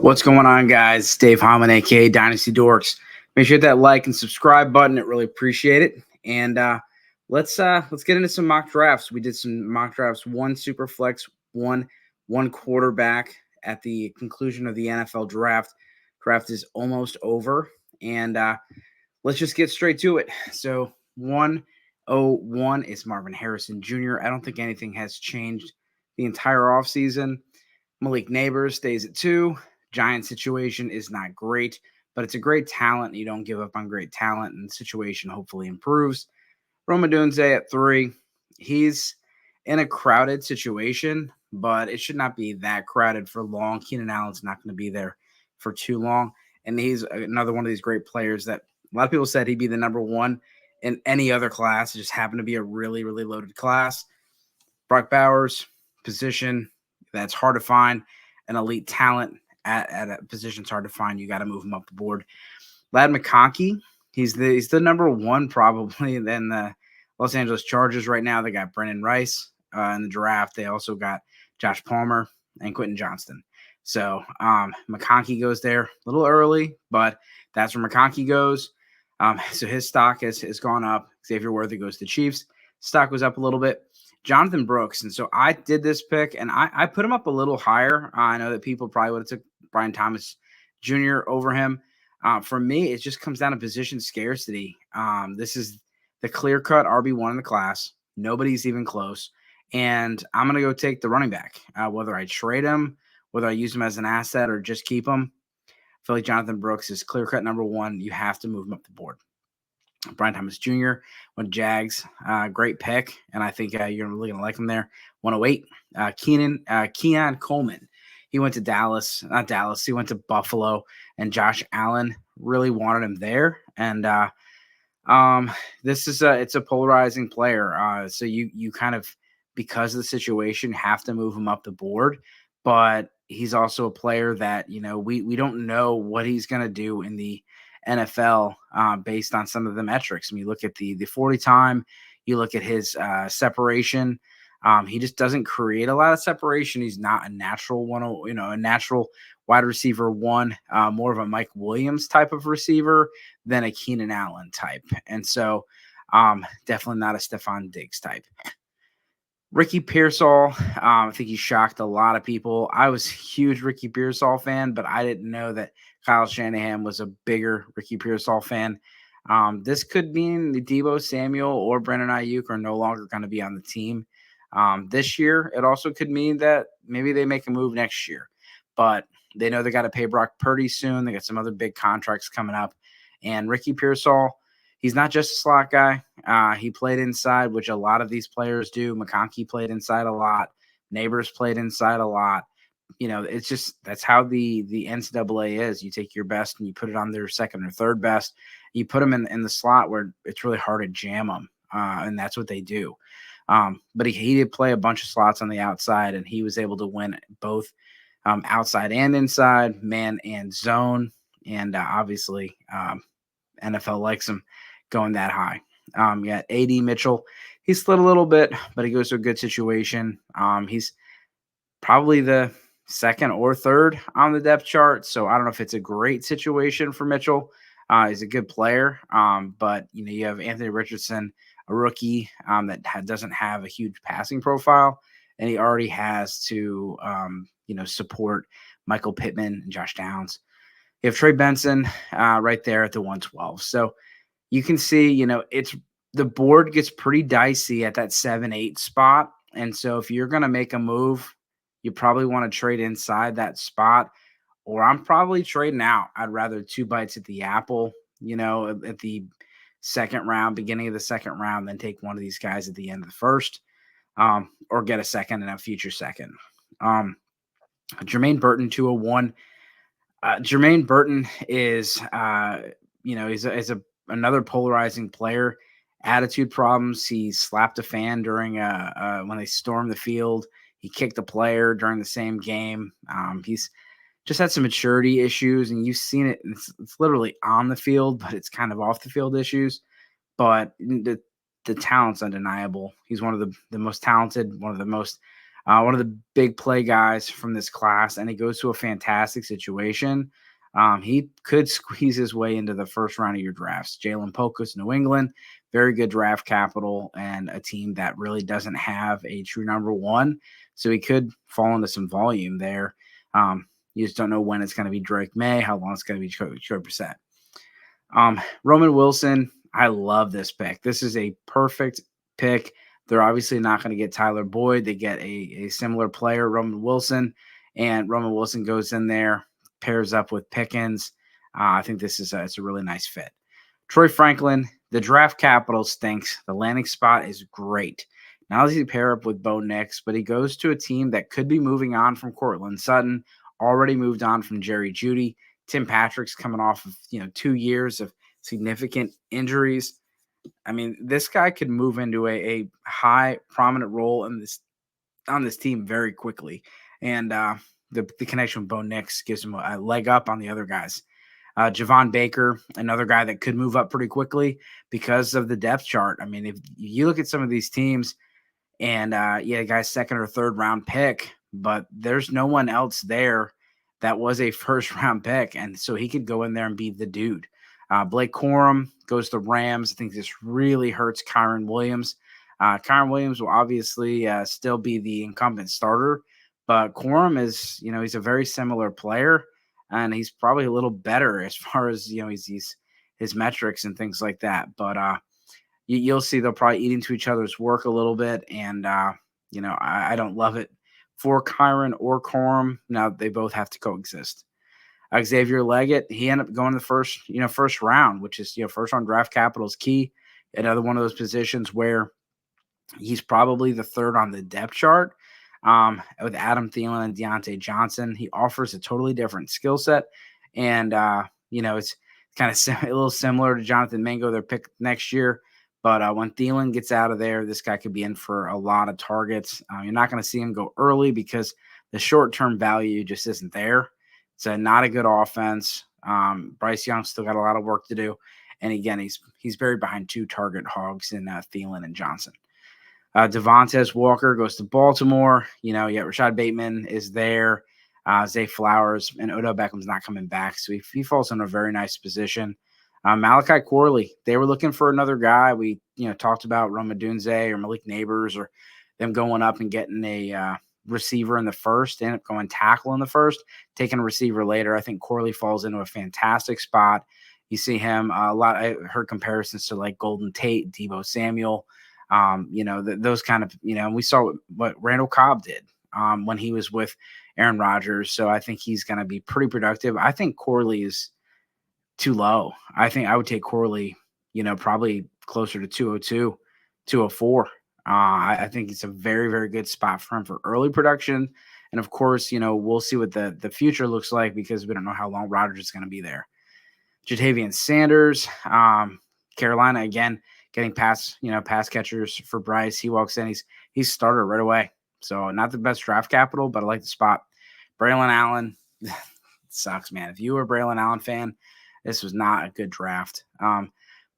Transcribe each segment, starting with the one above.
What's going on, guys? Dave Hyman, aka Dynasty Dorks. Make sure to hit that like and subscribe button. It really appreciate it. And let's get into some mock drafts. We did some mock drafts. One super flex, one quarterback at the conclusion of the NFL draft. Draft is almost over, and let's just get straight to it. So 101 is Marvin Harrison Jr. I don't think anything has changed the entire offseason. Malik Neighbors stays at 2. Giant situation is not great, but it's a great talent. You don't give up on great talent, and the situation hopefully improves. Rome Odunze at 3. He's in a crowded situation, but it should not be that crowded for long. Keenan Allen's not going to be there for too long, and he's another one of these great players that a lot of people said he'd be the number one in any other class. It just happened to be a really, really loaded class. Brock Bowers, position that's hard to find, an elite talent at a position it's hard to find. You got to move him up the board. Ladd McConkey, he's the number one probably. Then the Los Angeles Chargers right now, they got Brennan Rice in the draft. They also got Josh Palmer and Quentin Johnston. So McConkey goes there a little early, but that's where McConkey goes. So his stock has gone up. Xavier Worthy goes to Chiefs. Stock was up a little bit. Jonathan Brooks. And so I did this pick, and I put him up a little higher. I know that people probably would have took Brian Thomas Jr. over him. For me, it just comes down to position scarcity. This is the clear-cut RB1 in the class. Nobody's even close. And I'm going to go take the running back, whether I trade him, whether I use him as an asset or just keep him. I feel like Jonathan Brooks is clear-cut number one. You have to move him up the board. Brian Thomas Jr. went Jags, great pick, and I think you're really going to like him there. 108, Keon Coleman. He went to Dallas, not Dallas. He went to Buffalo, and Josh Allen really wanted him there. And this is it's a polarizing player. So you kind of, because of the situation, have to move him up the board. But he's also a player that, we don't know what he's going to do in the NFL based on some of the metrics. I mean, you look at the 40 time, you look at his separation. He just doesn't create a lot of separation. He's not a natural one, a natural wide receiver one, more of a Mike Williams type of receiver than a Keenan Allen type. And so definitely not a Stephon Diggs type. Ricky Pearsall, I think he shocked a lot of people. I was a huge Ricky Pearsall fan, but I didn't know that Kyle Shanahan was a bigger Ricky Pearsall fan. This could mean Deebo Samuel or Brandon Ayuk are no longer going to be on the team this year. It also could mean that maybe they make a move next year, but they know they got to pay Brock Purdy soon. They got some other big contracts coming up, and Ricky Pearsall, he's not just a slot guy. He played inside, which a lot of these players do. McConkey played inside a lot. Neighbors played inside a lot. It's just that's how the NCAA is. You take your best and you put it on their second or third best. You put them in the slot where it's really hard to jam them, and that's what they do. But he did play a bunch of slots on the outside, and he was able to win both outside and inside, man and zone. And obviously, NFL likes him going that high. You got A.D. Mitchell. He slid a little bit, but he goes to a good situation. He's probably the second or third on the depth chart. So I don't know if it's a great situation for Mitchell. He's a good player. But, you have Anthony Richardson, a rookie that doesn't have a huge passing profile, and he already has to, support Michael Pittman and Josh Downs. You have Trey Benson right there at the 112. So you can see, it's the board gets pretty dicey at that 7-8 spot. And so if you're going to make a move, you probably want to trade inside that spot, or I'm probably trading out. I'd rather 2 bites at the apple, at the second round, beginning of the second round, than take one of these guys at the end of the first, or get a second and a future second. Jermaine Burton, 201. Jermaine Burton is, he's another polarizing player. Attitude problems. He slapped a fan during when they stormed the field. He kicked a player during the same game. He's just had some maturity issues, and you've seen it. It's literally on the field, but it's kind of off the field issues. But the talent's undeniable. He's one of the most talented, one of the most one of the big play guys from this class, and he goes to a fantastic situation. He could squeeze his way into the first round of your drafts. Jalen Pokus, New England, very good draft capital, and a team that really doesn't have a true number one. So he could fall into some volume there. You just don't know when it's going to be Drake May, how long it's going to be Jacoby Brissett. Roman Wilson, I love this pick. This is a perfect pick. They're obviously not going to get Tyler Boyd. They get a similar player, Roman Wilson, and Roman Wilson goes in there, pairs up with Pickens. I think this is it's a really nice fit. Troy Franklin, the draft capital stinks. The landing spot is great. Not only does he pair up with Bo Nix, but he goes to a team that could be moving on from Cortland Sutton, already moved on from Jerry Jeudy. Tim Patrick's coming off of 2 years of significant injuries. I mean, this guy could move into a high prominent role on this team very quickly. And the connection with Bo Nix gives him a leg up on the other guys. Javon Baker, another guy that could move up pretty quickly because of the depth chart. I mean, if you look at some of these teams and a guy's second or third round pick, but there's no one else there that was a first round pick. And so he could go in there and be the dude. Blake Corum goes to Rams. I think this really hurts Kyron Williams. Kyron Williams will obviously still be the incumbent starter, but Corum is, he's a very similar player, and he's probably a little better as far as, his metrics and things like that. But you'll see they'll probably eat into each other's work a little bit. And, I don't love it for Kyron or Corum. Now they both have to coexist. Xavier Leggett, he ended up going to the first round, which is, first round draft capital is key. Another one of those positions where he's probably the third on the depth chart. With Adam Thielen and Deontay Johnson, he offers a totally different skill set. And, it's kind of a little similar to Jonathan Mingo, their pick next year. But when Thielen gets out of there, this guy could be in for a lot of targets. You're not going to see him go early because the short-term value just isn't there. It's not a good offense. Bryce Young still got a lot of work to do. And again, he's buried behind two target hogs in Thielen and Johnson. Devontae Walker goes to Baltimore. Rashad Bateman is there. Zay Flowers and Odell Beckham's not coming back. So he falls in a very nice position. Malachi Corley, they were looking for another guy. We, talked about Rome Odunze or Malik Neighbors or them going up and getting a receiver in the first, end up going tackle in the first, taking a receiver later. I think Corley falls into a fantastic spot. You see him a lot. I heard comparisons to like Golden Tate, Deebo Samuel, those kind of, and we saw what Randall Cobb did when he was with Aaron Rodgers. So I think he's going to be pretty productive. I think Corley is too low. I think I would take Corley, probably closer to 202, 204. I think it's a very, very good spot for him for early production. And of course, we'll see what the future looks like because we don't know how long Rodgers is going to be there. Jatavian Sanders, Carolina, again, getting pass catchers for Bryce. He walks in, he's starter right away. So not the best draft capital, but I like the spot. Braylon Allen, sucks, man. If you were a Braylon Allen fan, this was not a good draft.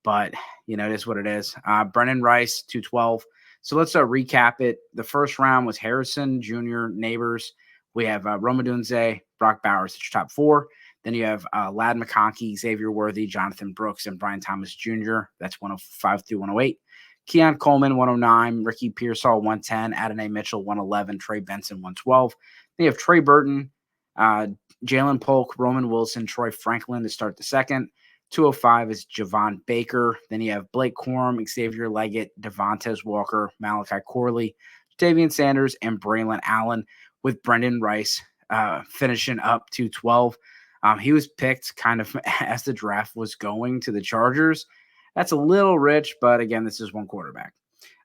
But it is what it is. Brennan Rice, 212. So let's recap it. The first round was Harrison, Jr., Neighbors. We have Rome Odunze, Brock Bowers, that's your top four. Then you have Lad McConkey, Xavier Worthy, Jonathan Brooks, and Brian Thomas Jr. That's 105 through 108. Keon Coleman, 109. Ricky Pearsall, 110. Adonai Mitchell, 111. Trey Benson, 112. Then you have Trey Burton, Jalen Polk, Roman Wilson, Troy Franklin to start the second. 205 is Javon Baker. Then you have Blake Corum, Xavier Leggett, Devontae Walker, Malachi Corley, Jatavian Sanders, and Braylon Allen, with Brendan Rice finishing up 212. He was picked kind of as the draft was going to the Chargers. That's a little rich, but again, this is one quarterback.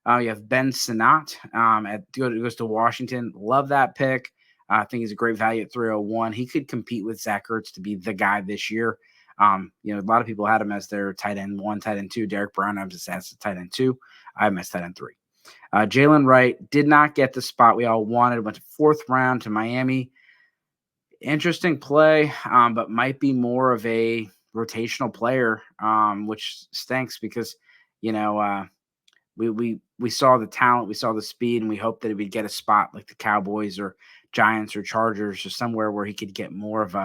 You have Ben Sinnott goes to Washington. Love that pick. I think he's a great value at 301. He could compete with Zach Ertz to be the guy this year. A lot of people had him as their tight end 1, tight end 2. Derek Brown has him as tight end 2. I have him as tight end 3. Jalen Wright did not get the spot we all wanted. Went to 4th round to Miami. Interesting play, but might be more of a rotational player, which stinks because, we saw the talent, we saw the speed, and we hoped that he would get a spot like the Cowboys or Giants or Chargers or somewhere where he could get more of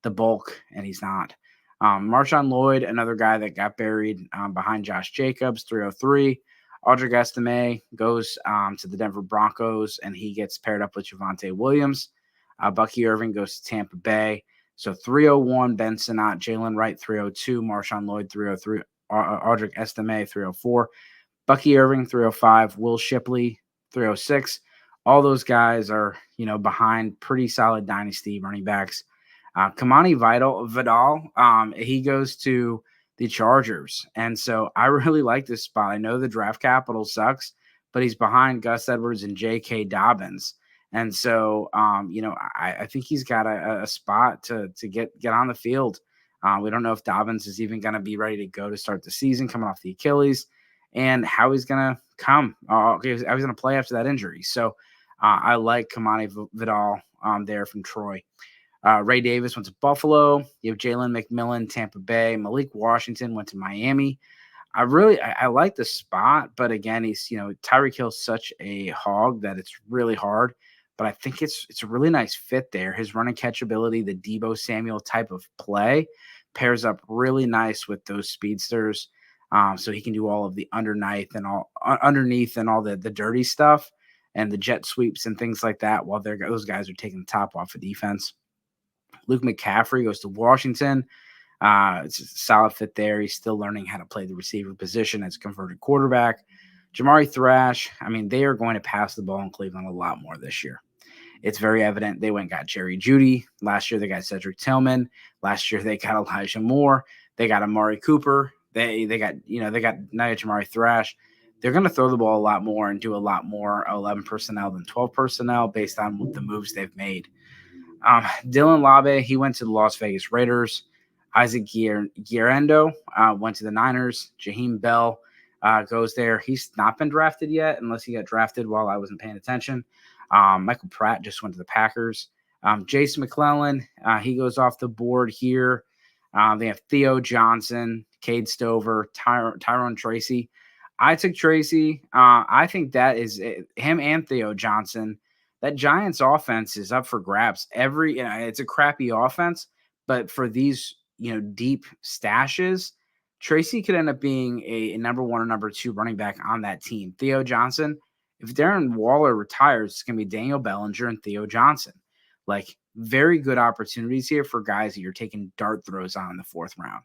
the bulk, and he's not. Marshawn Lloyd, another guy that got buried behind Josh Jacobs, 303. Audric Estime goes to the Denver Broncos, and he gets paired up with Javonte Williams. Bucky Irving goes to Tampa Bay. So 301, Ben Sinnott, Jalen Wright, 302, Marshawn Lloyd, 303, Audric Estime, 304, Bucky Irving, 305, Will Shipley, 306. All those guys are, behind pretty solid dynasty running backs. Kamani Vidal, he goes to the Chargers. And so I really like this spot. I know the draft capital sucks, but he's behind Gus Edwards and J.K. Dobbins. And so, I think he's got a spot to get on the field. We don't know if Dobbins is even going to be ready to go to start the season coming off the Achilles, and how he's going to come, how he's going to play after that injury. So I like Kamani Vidal there from Troy. Ray Davis went to Buffalo. You have Jalen McMillan, Tampa Bay. Malik Washington went to Miami. I like the spot, but again, he's, Tyreek Hill's such a hog that it's really hard. But I think it's a really nice fit there. His run and catch ability, the Deebo Samuel type of play, pairs up really nice with those speedsters. So he can do all of the underneath and all the dirty stuff and the jet sweeps and things like that while those guys are taking the top off of defense. Luke McCaffrey goes to Washington. It's a solid fit there. He's still learning how to play the receiver position as a converted quarterback. Jamari Thrash, they are going to pass the ball in Cleveland a lot more this year. It's very evident. They went and got Jerry Jeudy. Last year, they got Cedric Tillman. Last year, they got Elijah Moore. They got Amari Cooper. They got now Jamari Thrash. They're going to throw the ball a lot more and do a lot more 11 personnel than 12 personnel based on the moves they've made. Dylan Labe, he went to the Las Vegas Raiders. Isaac Guerrero went to the Niners. Jaheim Bell goes there. He's not been drafted yet unless he got drafted while I wasn't paying attention. Michael Pratt just went to the Packers. Jason McClellan, he goes off the board here. They have Theo Johnson, Cade Stover, Tyrone Tracy. I took Tracy. I think that is him and Theo Johnson. That Giants offense is up for grabs. It's a crappy offense, but for these, deep stashes, Tracy could end up being a number one or number two running back on that team. Theo Johnson, if Darren Waller retires, it's going to be Daniel Bellinger and Theo Johnson. Like, very good opportunities here for guys that you're taking dart throws on in the fourth round.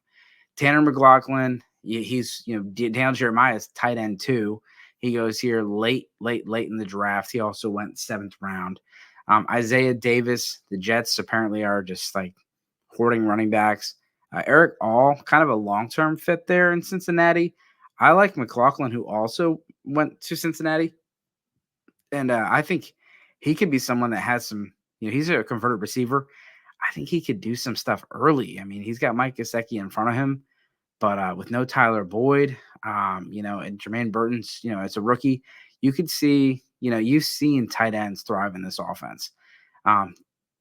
Tanner McLaughlin, he's, Daniel Jeremiah's tight end too. He goes here late in the draft. He also went seventh round. Isaiah Davis, the Jets apparently are just like hoarding running backs. Eric All, kind of a long-term fit there in Cincinnati. I like McLaughlin, who also went to Cincinnati. And I think he could be someone that has some, he's a converted receiver. I think he could do some stuff early. He's got Mike Gesicki in front of him, but with no Tyler Boyd, and Jermaine Burton's, as a rookie, you could see, you've seen tight ends thrive in this offense.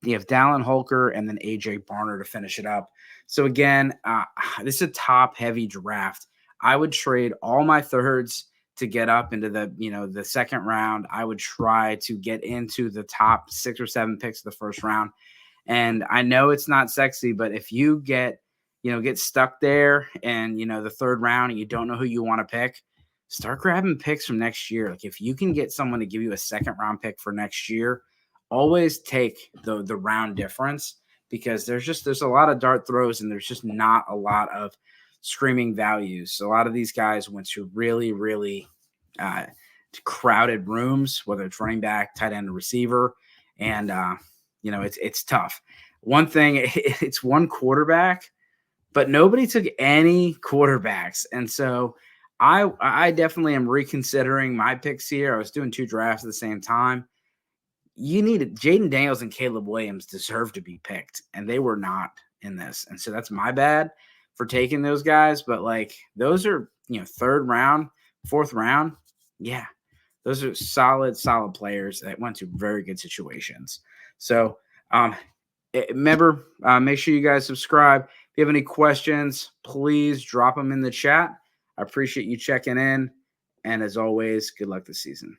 You have Dallin Holker and then AJ Barner to finish it up. So again, this is a top-heavy draft. I would trade all my thirds to get up into the second round. I would try to get into the top 6 or 7 picks of the first round. And I know it's not sexy, but if you get stuck there and, the third round and you don't know who you want to pick, start grabbing picks from next year. Like, if you can get someone to give you a second round pick for next year, always take the round difference, because there's a lot of dart throws and there's just not a lot of screaming values. So a lot of these guys went to really, really crowded rooms, whether it's running back, tight end, or receiver. And, it's tough. One thing, it's one quarterback, but nobody took any quarterbacks. And so I definitely am reconsidering my picks here. I was doing 2 drafts at the same time. Jaden Daniels and Caleb Williams deserve to be picked, and they were not in this. And so that's my bad for taking those guys. But those are, third round, fourth round. Yeah, those are solid players that went to very good situations. So remember, make sure you guys subscribe. If you have any questions, please drop them in the chat. I appreciate you checking in. And as always, good luck this season.